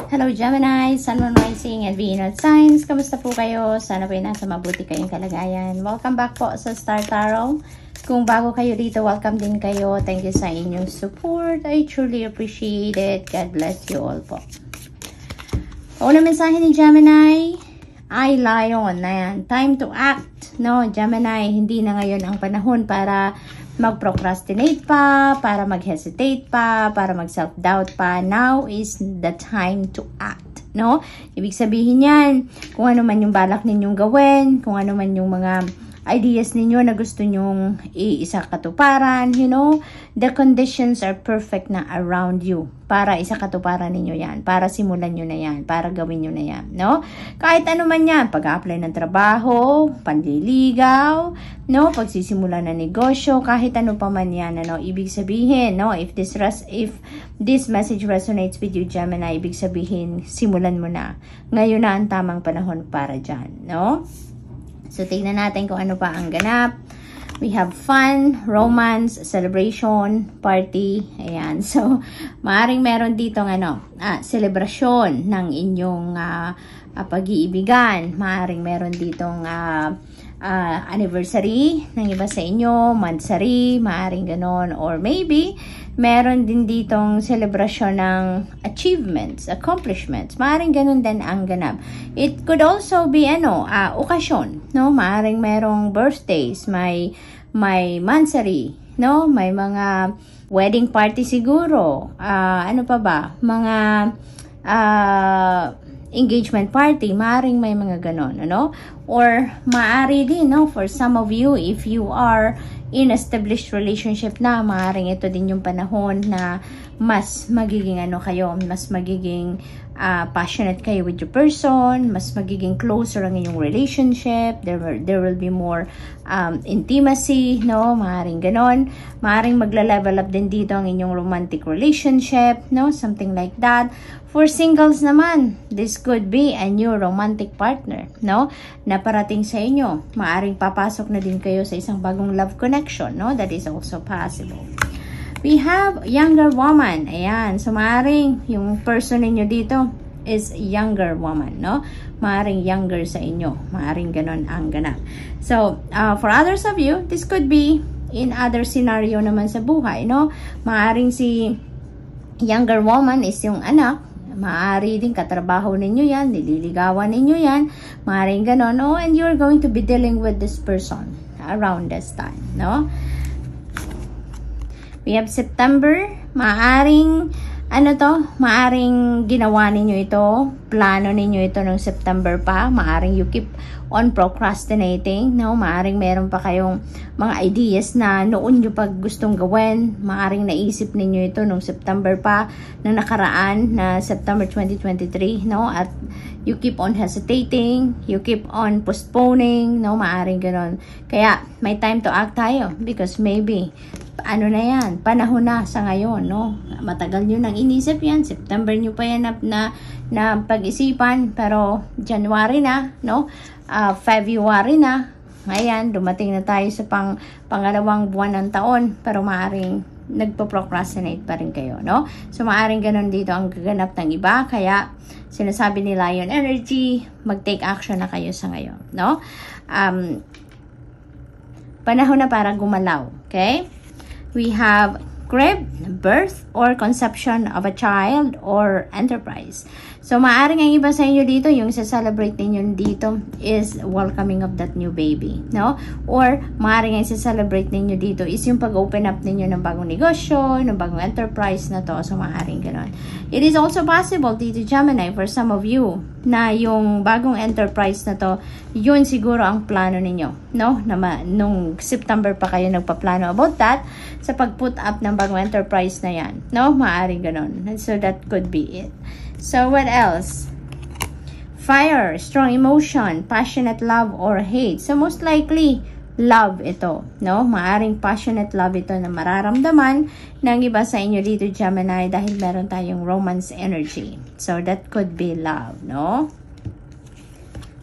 Hello Gemini, Sun, Moon, Rising, and Venus signs. Kamusta po kayo? Sana po ay nasa mabuti kayong kalagayan. Welcome back po sa Star Tarot. Kung bago kayo dito, welcome din kayo. Thank you sa inyong support. I truly appreciate it. God bless you all po. Unang mensahe ni Gemini ay Lion. Ayan, time to act. No, Gemini, hindi na ngayon ang panahon para mag-procrastinate pa, para mag-hesitate pa, para mag-self-doubt pa. Now is the time to act, no? Ibig sabihin yan, kung ano man yung balak ninyong gawin, kung ano man yung mga ideas ninyo na gusto nyong isa katuparan, you know, the conditions are perfect na around you para isa katuparan ninyo yan, para simulan nyo na yan, para gawin nyo na yan, no? Kahit ano man yan, pag-apply ng trabaho, panliligaw, no? Pagsisimula ng negosyo, kahit ano pa man yan, ano? Ibig sabihin, no? If this message resonates with you, Gemini, ibig sabihin, simulan mo na. Ngayon na ang tamang panahon para dyan, no? So, tignan natin kung ano pa ang ganap. We have fun, romance, celebration, party. Ayan. So, maaaring meron ditong selebrasyon ng inyong pag-iibigan. Maaaring meron ditong anniversary ng iba sa inyo, monthsary, maaaring ganon. Or maybe, meron din ditong celebration ng achievements, accomplishments. Maaaring ganon din ang ganap. It could also be, okasyon, no? Maaaring merong birthdays, may monthsary, no? May mga wedding party siguro. Ano pa ba? Mga, engagement party, maaring may mga ganon, ano? Or maari din, no? For some of you, if you are in established relationship na, maaring ito din yung panahon na mas magiging mas magiging passionate kayo with your person, mas magiging closer ang inyong relationship, there will be more intimacy, no? Maaring ganon. Maaring magla-level up din dito ang inyong romantic relationship, no? Something like that. For singles naman, this could be a new romantic partner, no? Na parating sa inyo. Maaring papasok na din kayo sa isang bagong love connection, no? That is also possible. We have younger woman. Ayan. So, maaring yung person ninyo dito is younger woman, no? Maaring younger sa inyo. Maaring ganon ang ganap. So, for others of you, this could be in other scenario naman sa buhay, no? Maaring si younger woman is yung anak. Maaari din katrabaho ninyo yan, nililigawan ninyo yan, maaaring ganon, no? And you're going to be dealing with this person around this time, no? We have September, maaring, maaring ginawa ninyo ito, plano ninyo ito ng September pa, maaring you keep on procrastinating, no? Maaring meron pa kayong mga ideas na noon nyo pag gustong gawin, maaring naisip ninyo ito nung September pa, na nakaraan, na September 2023, no? At you keep on hesitating, you keep on postponing, no? Maaring ganon. Kaya, may time to act tayo, because maybe, na yan, panahon na sa ngayon, no? Matagal nyo nang inisip yan, September nyo pa yan na pag-isipan, pero January na, no? February na, ngayon, dumating na tayo sa pangalawang buwan ng taon, pero maaring nagpo-procrastinate pa rin kayo, no? So, maaring ganun dito ang gaganap ng iba, kaya sinasabi ni Lion Energy, mag-take action na kayo sa ngayon, no? Panahon na para gumalaw, okay? We have crib, birth, or conception of a child, or enterprise. So, maaring ang iba sa inyo dito, yung sa-celebrate ninyo dito is welcoming of that new baby, no? Or, maaring ang sa-celebrate ninyo dito is yung pag-open up ninyo ng bagong negosyo, ng bagong enterprise na to. So, maaring gano'n. It is also possible dito, Gemini, for some of you, na yung bagong enterprise na to, yun siguro ang plano ninyo, no? Nung September pa kayo nagpaplano about that, sa pag-put up ng bagong enterprise na yan, no? Maaring gano'n. So, that could be it. So, what else? Fire, strong emotion, passionate love or hate. So, most likely, love ito, no? Maaring passionate love ito na mararamdaman ng iba sa inyo dito, Gemini, dahil meron tayong romance energy. So, that could be love, no?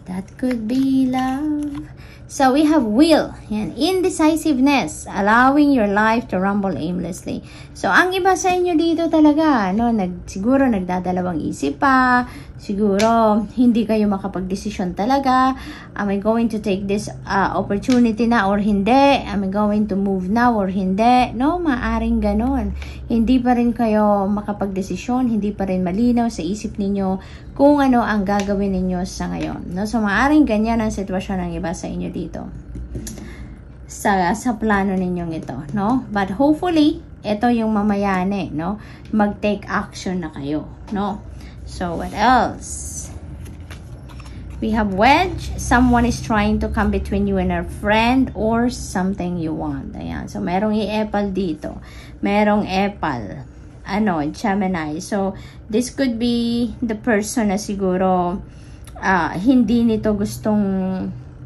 That could be love. So we have will, yan, indecisiveness, allowing your life to rumble aimlessly. So ang iba sa inyo dito talaga, no, siguro nagdadalawang isip pa, siguro hindi kayo makapag-desisyon talaga. Am I going to take this opportunity na or hindi? Am I going to move now or hindi? No, maaring ganon. Hindi pa rin kayo makapag-desisyon, hindi pa rin malinaw sa isip ninyo kung ano ang gagawin ninyo sa ngayon. No? So maaring ganyan ang sitwasyon ng iba sa inyo dito sa plano ninyong ito, no? But hopefully ito yung mamayani, no? Mag-take action na kayo, no? So what else? We have wedge. Someone is trying to come between you and a friend or something you want. Ayan. So merong i-epal dito, merong epal, ano, Gemini. So this could be the person na siguro hindi nito gustong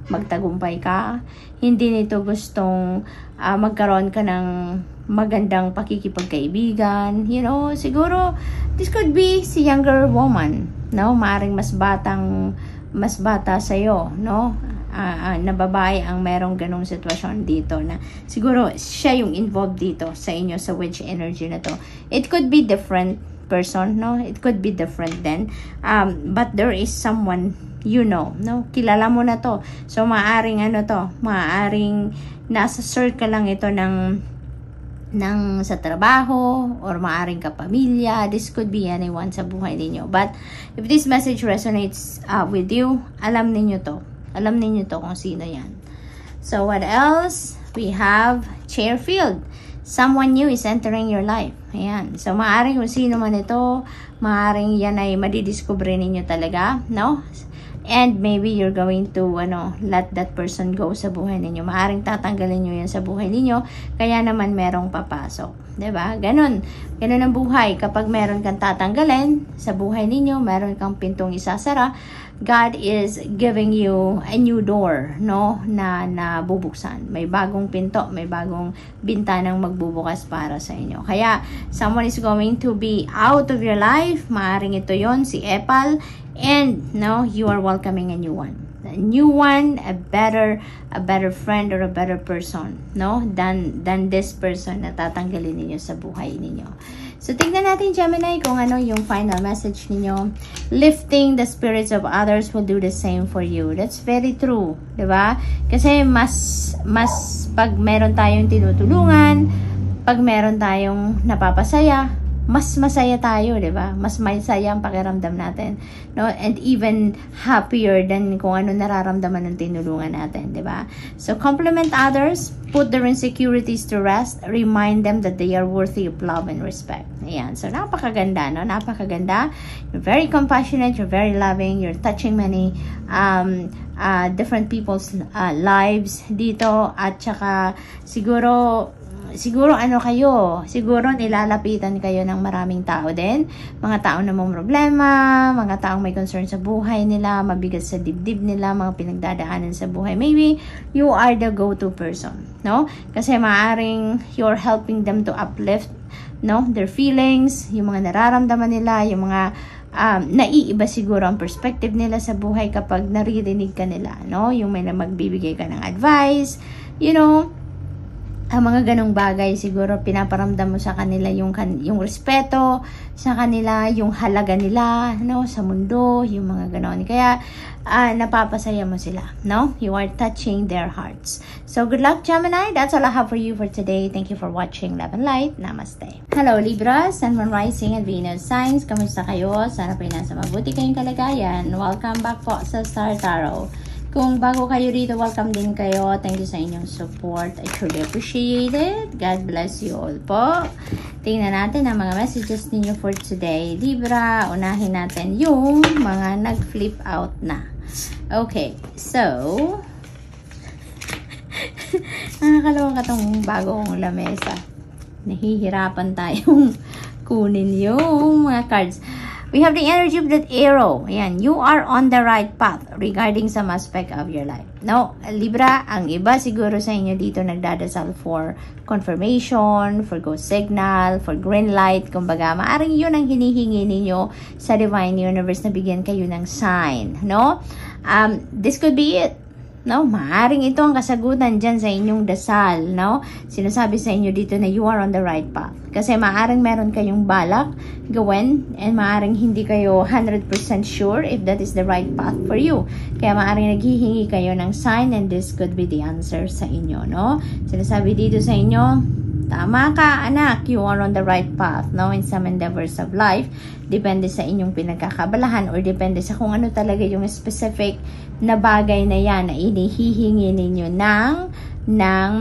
magtagumpay ka, hindi nito gustong magkaroon ka ng magandang pakikipagkaibigan, you know, siguro this could be si younger woman, no, maaring mas bata sa iyo, no, na babae ang merong ganong sitwasyon dito na siguro siya yung involved dito sa inyo sa wedge energy na to. It could be different person, no, it could be different then, but there is someone, you know, no, kilala mo na to. So maaring ano to, maaring nasa circle lang ito ng sa trabaho or maaring kapamilya. This could be anyone sa buhay ninyo. But if this message resonates with you, alam ninyo to. Alam ninyo to kung sino yan. So what else? We have Chairfield. Someone new is entering your life. Ayan. So maaring kung sino man ito, maaring yan ay madidiscover ninyo talaga, no? And maybe you're going to let that person go sa buhay ninyo. Maaring tatanggalin nyo yan sa buhay ninyo, kaya naman merong papasok. 'Di ba? Ganun ang buhay. Kapag meron kang tatanggalin sa buhay ninyo, meron kang pintong isasara, God is giving you a new door, no, na bubuksan. May bagong pinto, may bagong bintanang magbubukas para sa inyo. Kaya someone is going to be out of your life. Maaring ito yon, si Epal. And no, you are welcoming a new one. A new one, a better friend or a better person, no, than this person na tatanggalin ninyo sa buhay ninyo. So tingnan natin, Gemini, kung ano yung final message ninyo. Lifting the spirits of others will do the same for you. That's very true, 'di ba? Kasi mas pag meron tayong tinutulungan, pag meron tayong napapasaya, mas masaya tayo, 'di ba? Mas masaya ang pakiramdam natin, no? And even happier than kung ano nararamdaman ng tinulungan natin, 'di ba? So compliment others, put their insecurities to rest, remind them that they are worthy of love and respect. Ayan. So napakaganda, no? Napakaganda. You're very compassionate, you're very loving, you're touching many different people's lives dito, at saka siguro siguro nilalapitan kayo ng maraming tao din, mga tao na may problema, mga taong may concern sa buhay nila, mabigat sa dibdib nila, mga pinagdadaanan sa buhay. Maybe you are the go-to person, no? Kasi maaring you're helping them to uplift, no, their feelings, yung mga nararamdaman nila, yung mga naiiba siguro ang perspective nila sa buhay kapag naririnig ka nila, no? Yung may magbibigay ka ng advice, you know, ang mga ganong bagay, siguro pinaparamdam mo sa kanila yung respeto sa kanila, yung halaga nila, no, sa mundo, yung mga ganon. Kaya napapasaya mo sila, no? You are touching their hearts. So good luck, Gemini. That's all I have for you for today. Thank you for watching Love and Light. Namaste. Hello, Libra, Sun, Moon, Rising, and Venus signs. Kamusta kayo? Sana po nasa mabuti kayong kalagayan. Welcome back po sa Star Tarot. Kung bago kayo rito, welcome din kayo. Thank you sa inyong support. I truly appreciate it. God bless you all po. Tingnan natin ang mga messages ninyo for today. Libra, unahin natin yung mga nag-flip out na. Okay, so nakakaloka tong bagong lamesa. Nahihirapan tayong kunin yung mga cards. We have the energy of that arrow. Ayan, you are on the right path regarding some aspect of your life. No, Libra, ang iba siguro sa inyo dito nagdadasal for confirmation, for go signal, for green light. Kumbaga, maaring yun ang hinihingi ninyo sa Divine Universe na bigyan kayo ng sign, no? This could be it. No, maaring ito ang kasagutan dyan sa inyong dasal, no? Sinasabi sa inyo dito na you are on the right path. Kasi maaring meron kayong balak gawin and maaring hindi kayo 100% sure if that is the right path for you. Kaya maaring naghihingi kayo ng sign and this could be the answer sa inyo, no? Sinasabi dito sa inyo, tama ka, anak. You are on the right path, no? In some endeavors of life, depende sa inyong pinagkakabalahan or depende sa kung ano talaga yung specific na bagay na yan na inihihingi ninyo ng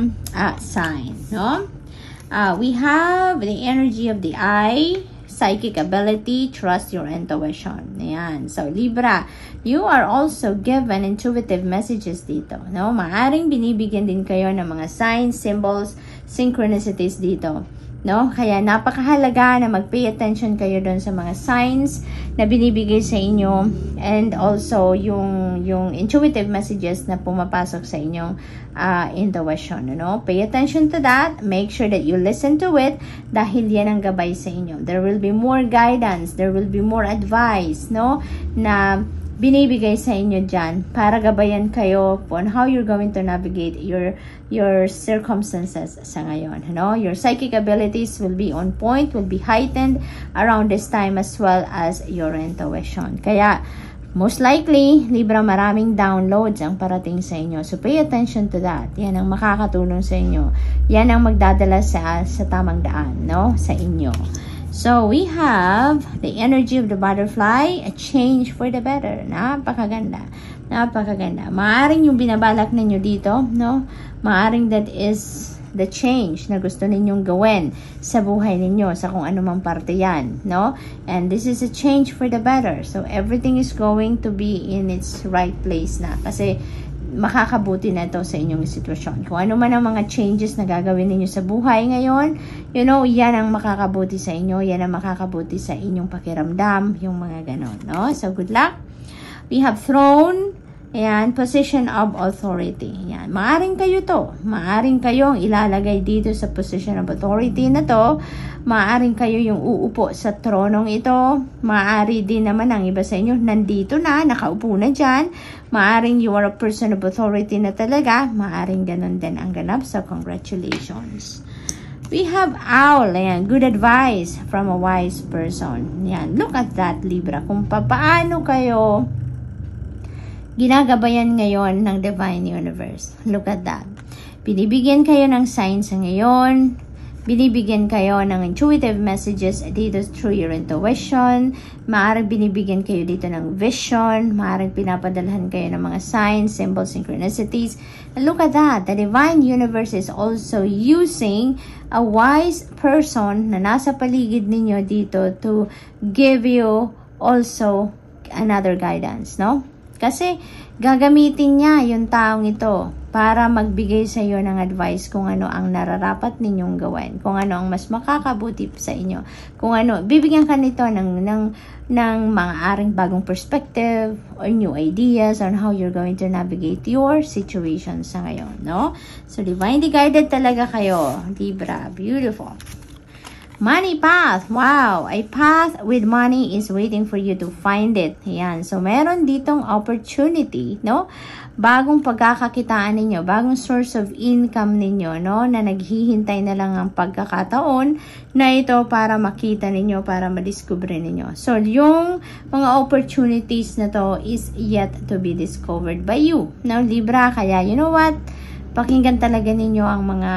sign, no? We have the energy of the eye, psychic ability, trust your intuition. Ayan. So, Libra, you are also given intuitive messages dito, no? Maaring binibigyan din kayo ng mga signs, symbols, synchronicities dito, no? Kaya napakahalaga na mag-pay attention kayo doon sa mga signs na binibigay sa inyo and also yung intuitive messages na pumapasok sa inyong intuition, no? Pay attention to that. Make sure that you listen to it dahil yan ang gabay sa inyo. There will be more guidance, there will be more advice, no? Na binibigay sa inyo dyan para gabayan kayo on how you're going to navigate your circumstances sa ngayon, no? Your psychic abilities will be on point, will be heightened around this time as well as your intuition. Kaya most likely, Libra, maraming downloads ang parating sa inyo. So pay attention to that. Yan ang makakatulong sa inyo. Yan ang magdadala sa tamang daan, no? Sa inyo. So, we have the energy of the butterfly, a change for the better. Napakaganda. Napakaganda. Maaring yung binabalak ninyo dito, no? Maaring that is the change na gusto ninyong gawin sa buhay ninyo, sa kung ano mang parte yan, no? And this is a change for the better. So, everything is going to be in its right place na. Kasi, makakabuti na ito sa inyong sitwasyon. Kung ano man ang mga changes na gagawin ninyo sa buhay ngayon, you know, yan ang makakabuti sa inyo, yan ang makakabuti sa inyong pakiramdam, yung mga ganon, no? So, good luck. We have throne, ayan, position of authority. Ayan, maaring kayo to. Maaring kayo ang ilalagay dito sa position of authority na to. Maaring kayo yung uupo sa tronong ito. Maari din naman ang iba sa inyo nandito na, nakaupo na dyan. Maaring you are a person of authority na talaga. Maaring ganun din ang ganap. So, congratulations. We have owl. Ayan, good advice from a wise person. Ayan, look at that, Libra. Kung paano kayo ginagabayan ngayon ng Divine Universe. Look at that. Binibigyan kayo ng signs ngayon. Binibigyan kayo ng intuitive messages dito through your intuition. Maaaring binibigyan kayo dito ng vision. Maaaring pinapadalhan kayo ng mga signs, symbols, synchronicities. And look at that. The Divine Universe is also using a wise person na nasa paligid ninyo dito to give you also another guidance, no? Kasi gagamitin niya yung taong ito para magbigay sa iyo ng advice kung ano ang nararapat ninyong gawin, kung ano ang mas makakabuti sa inyo, kung ano, bibigyan ka nito ng mga aring bagong perspective or new ideas on how you're going to navigate your situation sa ngayon, no? So, divinely guided talaga kayo, Libra. Beautiful. Money path. Wow. A path with money is waiting for you to find it. Ayan. So, meron ditong opportunity, no? Bagong pagkakakitaan ninyo, bagong source of income ninyo, no? Na naghihintay na lang ang pagkakataon na ito para makita ninyo, para madiscover ninyo. So, yung mga opportunities na to is yet to be discovered by you. Now, Libra, kaya you know what? Pakinggan talaga ninyo ang mga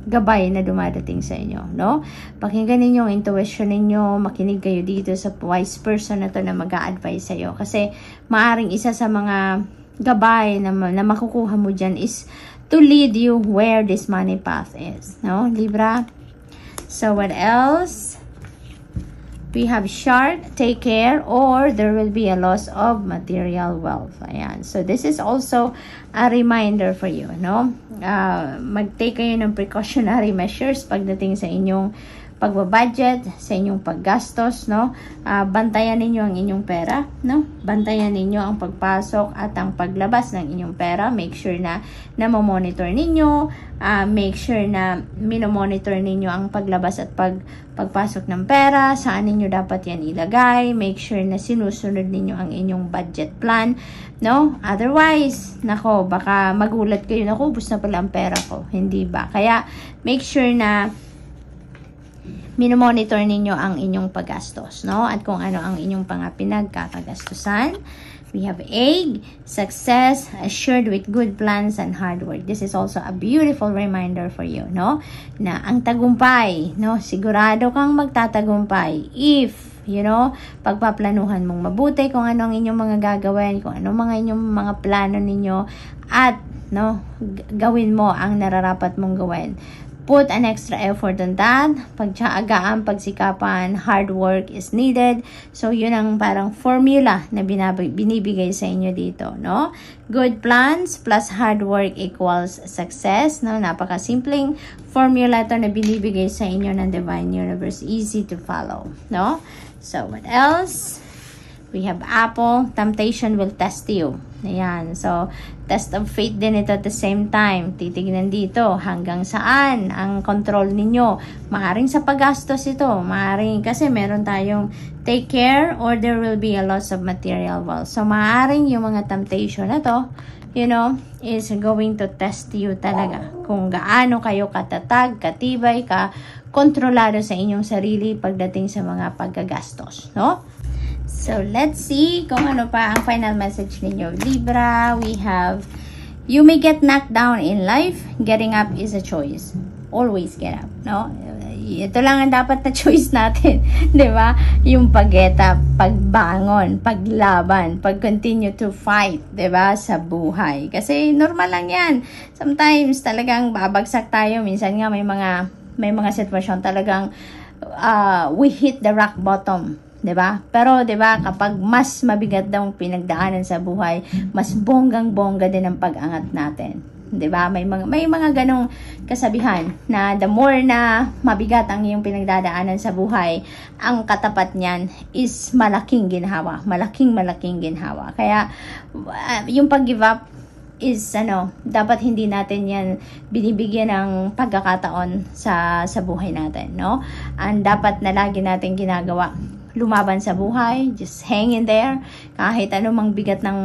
gabay na dumadating sa inyo, no? Pakinggan ninyo ang intuition ninyo, makinig kayo dito sa wise person na to na mag-a-advise sa iyo. Kasi maaring isa sa mga gabay na makukuha mo dyan is to lead you where this money path is, no, Libra? So, what else? We have shark, take care, or there will be a loss of material wealth. Ayan. So, this is also a reminder for you, no? Mag-take kayo ng precautionary measures pagdating sa inyong pagbabudget, sa inyong paggastos, no? Bantayan ninyo ang inyong pera, no? Bantayan ninyo ang pagpasok at ang paglabas ng inyong pera. Make sure na monitor ninyo, make sure na minomonitor ninyo ang paglabas at pagpasok ng pera, saan ninyo dapat yan ilagay. Make sure na sinusunod ninyo ang inyong budget plan, no? Otherwise, nako, baka magulat kayo, nako, ubos na pala ang pera ko, hindi ba? Kaya make sure na minomonitor ninyo ang inyong paggastos, no? At kung ano ang inyong pinagkakagastusan. We have egg, success assured with good plans and hard work. This is also a beautiful reminder for you, no? Na ang tagumpay, no? Sigurado kang magtatagumpay if, you know, pagpaplanuhan mong mabuti kung ano ang inyong mga gagawin, kung ano mga inyong mga plano ninyo, at, no, gawin mo ang nararapat mong gawin. Put an extra effort on that. Pagtsagaan, pagsikapan, hard work is needed. So, yun ang parang formula na binibigay sa inyo dito, no? Good plans plus hard work equals success, no? Napakasimpleng formula to na binibigay sa inyo ng Divine Universe. Easy to follow, no? So, what else? We have apple. Temptation will test you. Ayan. So, test of faith din ito at the same time. Titignan dito hanggang saan ang control ninyo. Maaring sa paggastos ito. Maaring kasi meron tayong take care or there will be a loss of material wealth. So, maaring yung mga temptation na to, you know, is going to test you talaga. Kung gaano kayo katatag, katibay, kontrolado sa inyong sarili pagdating sa mga paggagastos, no? So, let's see kung ano pa ang final message ninyo. Libra, we have, you may get knocked down in life. Getting up is a choice. Always get up, no? Ito lang ang dapat na choice natin. Di ba? Yung pag-get up, pagbangon, paglaban, pag-continue to fight, di ba? Sa buhay. Kasi normal lang yan. Sometimes talagang babagsak tayo. Minsan nga may mga sitwasyon talagang we hit the rock bottom. 'Di ba? Pero 'di ba, kapag mas mabigat daw ang pinagdaanan sa buhay, mas bonggang-bongga din ang pag-angat natin. 'Di ba? May mga ganong kasabihan na the more na mabigat ang iyong pinagdadaanan sa buhay, ang katapat niyan is malaking ginhawa, malaking ginhawa. Kaya yung pag-give up is dapat hindi natin yan binibigyan ng pagkakataon sa buhay natin, no? Ang dapat na lagi natin ginagawa, lumaban sa buhay, just hang in there. Kahit anumang bigat ng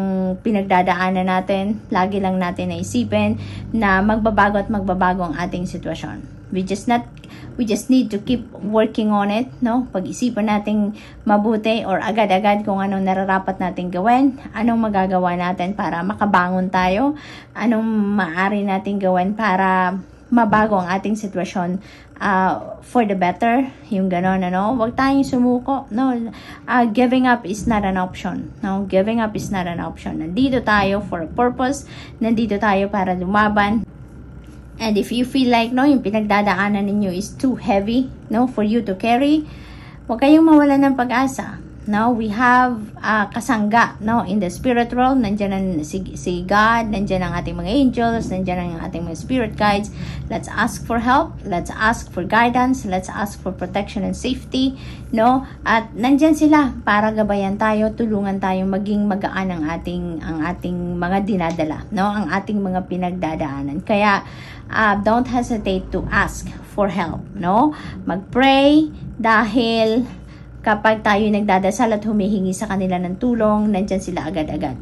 pinagdadaanan natin, lagi lang natin naisipin na magbabago at magbabago ang ating sitwasyon. We just need to keep working on it, no? Pag-isipan nating mabuti or agad-agad kung anong nararapat nating gawin, anong magagawa natin para makabangon tayo, anong maaari nating gawin para mabago ang ating sitwasyon for the better, yung gano'n, Huwag tayong sumuko, no? Giving up is not an option, no? Giving up is not an option. Nandito tayo for a purpose, nandito tayo para lumaban. And if you feel like, yung pinagdadaanan ninyo is too heavy, for you to carry, huwag kayong mawalan ng pag-asa. No, we have kasangga, in the spirit realm. Nandiyan si God, nandiyan ang ating mga angels, nandiyan ang ating mga spirit guides. Let's ask for help, let's ask for guidance, let's ask for protection and safety, At nandiyan sila para gabayan tayo, tulungan tayong maging magaan ang ating mga dinadala, ang ating mga pinagdadaanan. Kaya don't hesitate to ask for help, Mag-pray dahil kapag tayo nagdadasal at humihingi sa kanila ng tulong, nandyan sila agad-agad,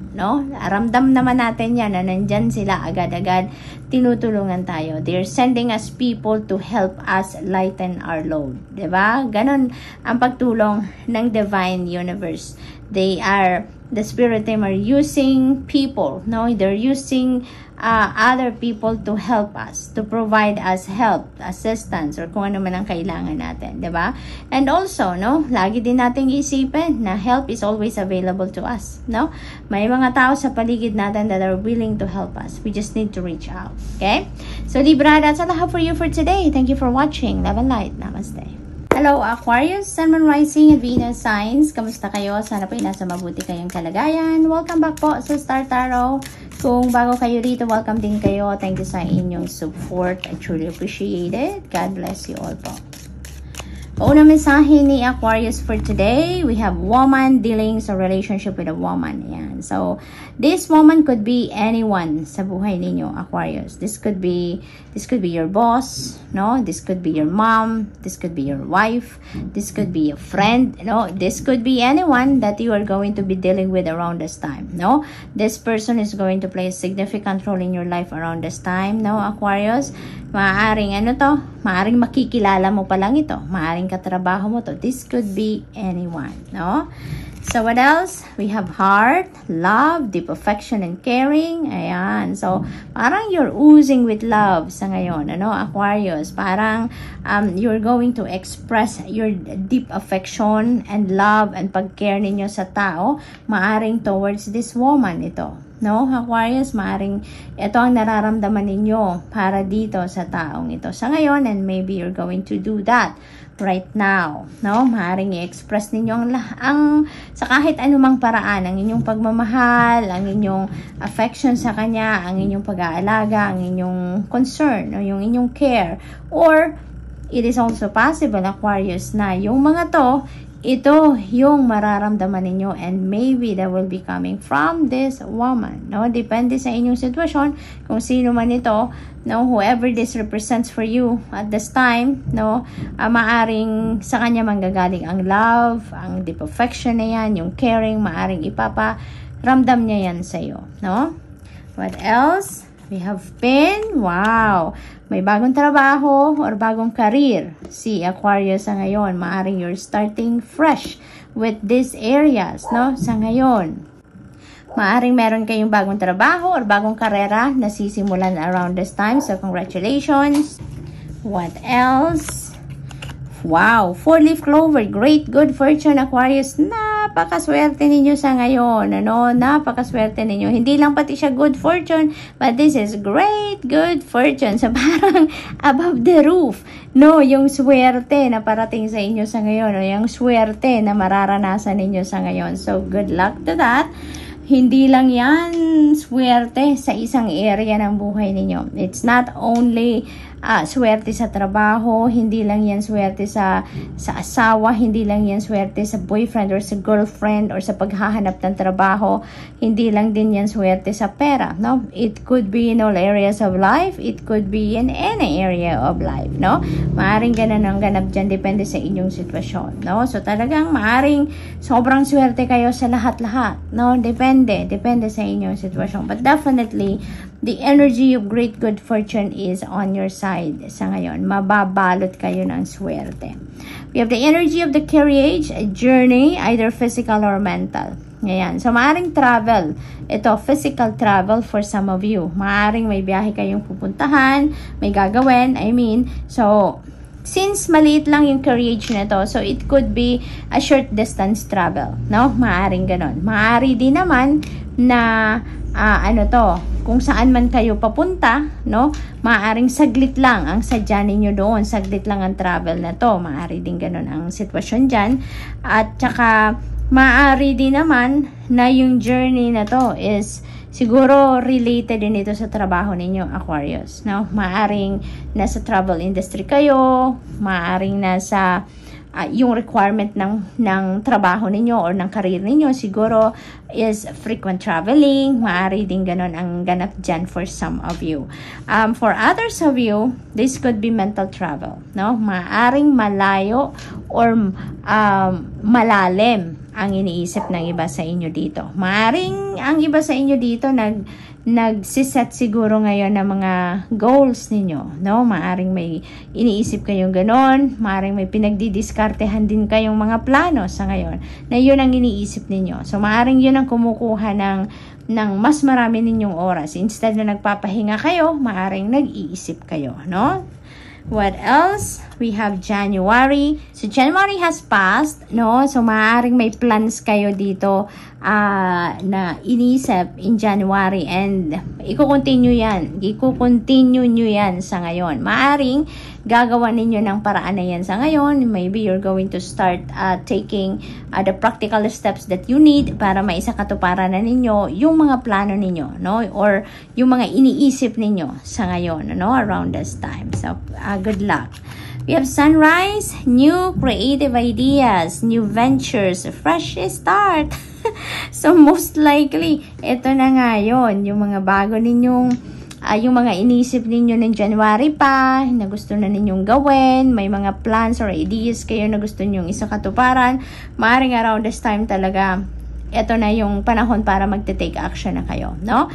Ramdam naman natin yan na nandyan sila agad-agad, tinutulungan tayo. They're sending us people to help us lighten our load, diba? Ganon ang pagtulong ng Divine Universe. The spirit team are using people, They're using other people to help us, to provide us help, assistance, or kung ano man ang kailangan natin, diba? And also, lagi din nating isipin na help is always available to us, May mga tao sa paligid natin that are willing to help us. We just need to reach out, okay? So, Libra, that's all I have for you for today. Thank you for watching. Love and light. Namaste. Hello, Aquarius, Sun, Moon, Rising, and Venus signs. Kamusta kayo? Sana po nasa mabuti kayong kalagayan. Welcome back po sa Star Tarot. Kung bago kayo dito, welcome din kayo. Thank you sa inyong support. I truly appreciate it. God bless you all po. Unang mensahe ni Aquarius for today, we have woman dealing sa relationship with a woman. Ayan. So, this woman could be anyone sa buhay ninyo, Aquarius. This could be your boss, no? This could be your mom, this could be your wife, this could be a friend, no? This could be anyone that you are going to be dealing with around this time, no? This person is going to play a significant role in your life around this time, no, Aquarius? Maaring maaring makikilala mo pa lang ito, maaring katrabaho mo to. This could be anyone, no? So, what else? We have heart, love, deep affection, and caring. Ayan. So, parang you're oozing with love sa ngayon, ano, Aquarius. Parang you're going to express your deep affection and love and pag-care ninyo sa tao, maaring towards this woman ito. No, Aquarius, maaring ito ang nararamdaman ninyo para dito sa taong ito sa ngayon, and maybe you're going to do that right now, no? Maaring i-express ninyo ang sa kahit anumang paraan ang inyong pagmamahal, ang inyong affection sa kanya, ang inyong pag-aalaga, ang inyong concern, o yung inyong care. Or it is also possible, Aquarius, na yung mga to, ito yung mararamdaman ninyo, and maybe that will be coming from this woman, no? Depende sa inyong sitwasyon kung sino man ito, no? Whoever this represents for you at this time, no? Maaring sa kanya manggagaling ang love, ang deep affection na yan, yung caring, maaring ipaparamdam niya yan sa iyo, no? What else? We have been, wow, may bagong trabaho or bagong career si Aquarius sa ngayon. Maaring you're starting fresh with these areas, no? Sa ngayon. Maaring meron kayong bagong trabaho or bagong karera na sisimulan around this time. So, congratulations. What else? Wow, 4-leaf clover, great good fortune, Aquarius. Napakaswerte ninyo sa ngayon, ano? Napakaswerte ninyo. Hindi lang pati siya good fortune, but this is great good fortune. So, parang above the roof, no? Yung swerte na parating sa inyo sa ngayon, o yung swerte na mararanasan ninyo sa ngayon. So, good luck to that. Hindi lang yan swerte sa isang area ng buhay ninyo. It's not only swerte sa trabaho, hindi lang yan swerte sa asawa, hindi lang yan swerte sa boyfriend or sa girlfriend or sa paghahanap ng trabaho, hindi lang din yan swerte sa pera, no? It could be in all areas of life, it could be in any area of life, no? Maaring ganun ang ganap dyan, depende sa inyong sitwasyon, no? So talagang maaring sobrang swerte kayo sa lahat-lahat, no? Depende sa inyong sitwasyon, but definitely the energy of great good fortune is on your side sa ngayon. Mababalot kayo ng swerte. We have the energy of the carriage, a journey, either physical or mental. Ngayon. So, maaring travel. Ito, physical travel for some of you. Maaring may biyahe kayong pupuntahan, may gagawin, So, since maliit lang yung carriage na to, so it could be a short distance travel, no? Maaring ganon. Maari din naman na kung saan man kayo papunta, no? Maaring saglit lang ang sadya ninyo doon, saglit lang ang travel na to. Maari din ganon ang sitwasyon dyan. At saka maari din naman na yung journey na to is siguro related din ito sa trabaho ninyo, Aquarius, no? Maaring nasa travel industry kayo, maaring nasa yung requirement ng trabaho ninyo or ng career ninyo siguro is frequent traveling. Maaari din ganon ang ganap dyan for some of you. For others of you, this could be mental travel, no? Maaring malayo or malalim ang iniisip ng iba sa inyo dito. Maaring ang iba sa inyo dito nagsiset siguro ngayon ng mga goals ninyo, no? Maaring may iniisip kayong ganon, maaring may pinagdidiskartehan din kayong mga plano sa ngayon na yun ang iniisip ninyo. So, maaring yun ang kumukuha ng mas marami ninyong oras. Instead na nagpapahinga kayo, maaring nag-iisip kayo, no? What else? We have January. So, January has passed, no? So, maaaring may plans kayo dito na inisip in January, and i-continue nyo yan sa ngayon. Maaaring gagawa ninyo ng paraan na yan sa ngayon. Maybe you're going to start taking the practical steps that you need para maisakatuparan na ninyo yung mga plano ninyo, no? Or yung mga iniisip ninyo sa ngayon, no? Around this time. So, good luck. We have sunrise, new creative ideas, new ventures, fresh start. So most likely, ito na nga yun, yung mga bago ninyong, yung mga inisip ninyo ng January pa, na gusto na ninyong gawin, may mga plans or ideas kayo na gusto ninyong isakatuparan, maaaring around this time talaga, ito na yung panahon para magte-take action na kayo, no?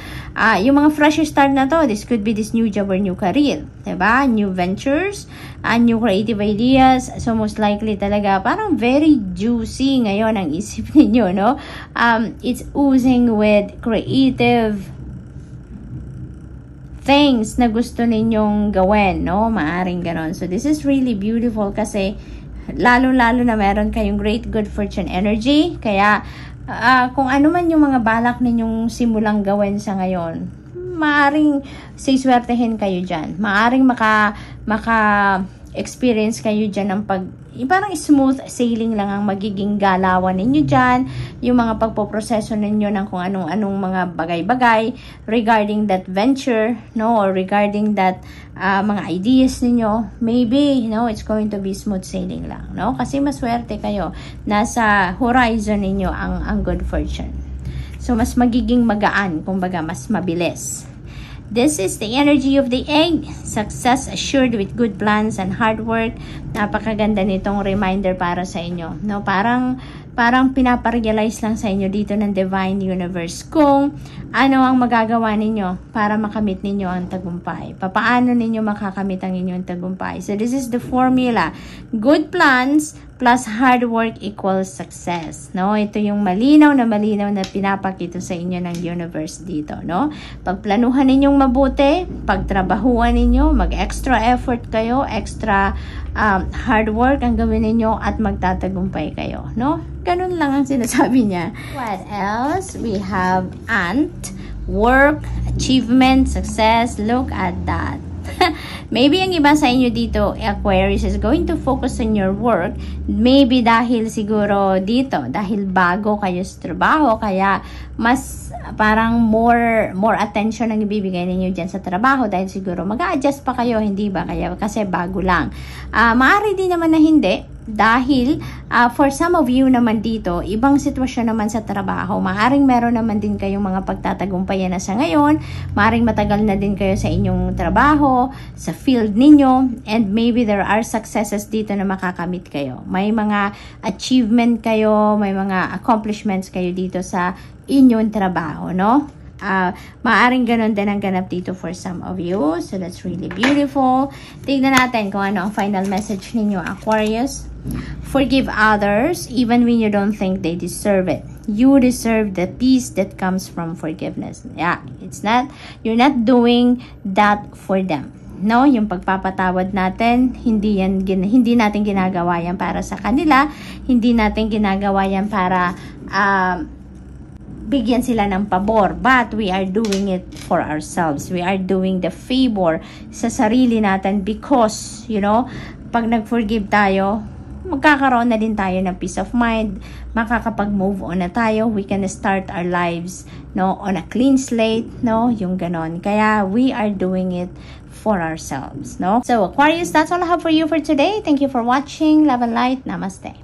Yung mga fresh start na to, this could be this new job or new career, diba? New ventures, new creative ideas. So, most likely talaga, parang very juicy ngayon ang isip ninyo, no? It's oozing with creative things na gusto ninyong gawin, no? Maaring ganon. So, this is really beautiful kasi lalo-lalo na meron kayong great good fortune energy. Kaya, kung ano man yung mga balak ninyong simulang gawin sa ngayon, maaring siswertehin kayo dyan. Maaring maka-experience kayo dyan ng parang smooth sailing lang ang magiging galawan ninyo dyan. Yung mga pagpoproseso ninyo ng kung anong mga bagay-bagay regarding that venture, no? Or regarding that mga ideas ninyo. Maybe, it's going to be smooth sailing lang, no? Kasi maswerte kayo. Nasa horizon ninyo ang good fortune. So, mas magiging magaan, kumbaga, mas mabilis. This is the energy of the egg. Success assured with good plans and hard work. Napakaganda nitong reminder para sa inyo. No, parang pinaparealize lang sa inyo dito ng Divine Universe kung ano ang magagawa ninyo para makamit ninyo ang tagumpay. Paano ninyo makakamit ang inyong tagumpay. So this is the formula. Good plans plus hard work equals success. No, ito yung malinaw na pinapakita sa inyo ng universe dito, no? Pagplanuhan ninyong mabuti, pagtrabahuan ninyo, mag-extra effort kayo, extra hard work ang gawin ninyo at magtatagumpay kayo, no? Ganun lang ang sinasabi niya. What else? We have ant, work, achievement, success. Look at that. Maybe ang iba sa inyo dito, Aquarius, is going to focus on your work. Maybe dahil siguro dito, dahil bago kayo sa trabaho, kaya mas parang more attention ang ibibigay ninyo dyan sa trabaho dahil siguro mag-a-adjust pa kayo, hindi ba? Kaya kasi bago lang. Maaari din naman na hindi. Dahil for some of you naman dito, ibang sitwasyon naman sa trabaho. Maaring meron naman din kayong mga pagtatagumpayan na sa ngayon. Maaring matagal na din kayo sa inyong trabaho, sa field ninyo, and maybe there are successes dito na makakamit kayo. May mga achievement kayo, may mga accomplishments kayo dito sa inyong trabaho, no? Maaring ganon din ang ganap dito for some of you. So that's really beautiful. Tignan natin kung ano ang final message ninyo, Aquarius. Forgive others even when you don't think they deserve it. You deserve the peace that comes from forgiveness. Yeah, you're not doing that for them. No, yung pagpapatawad natin, hindi natin ginagawa yan para sa kanila. Hindi natin ginagawa yan para bigyan sila ng pabor, but we are doing it for ourselves. We are doing the favor sa sarili natin because, pag nag-forgive tayo, magkakaroon na din tayo ng peace of mind, makakapag-move on na tayo, we can start our lives, on a clean slate, yung ganon. Kaya we are doing it for ourselves, So Aquarius, that's all I have for you for today. Thank you for watching. Love and light. Namaste.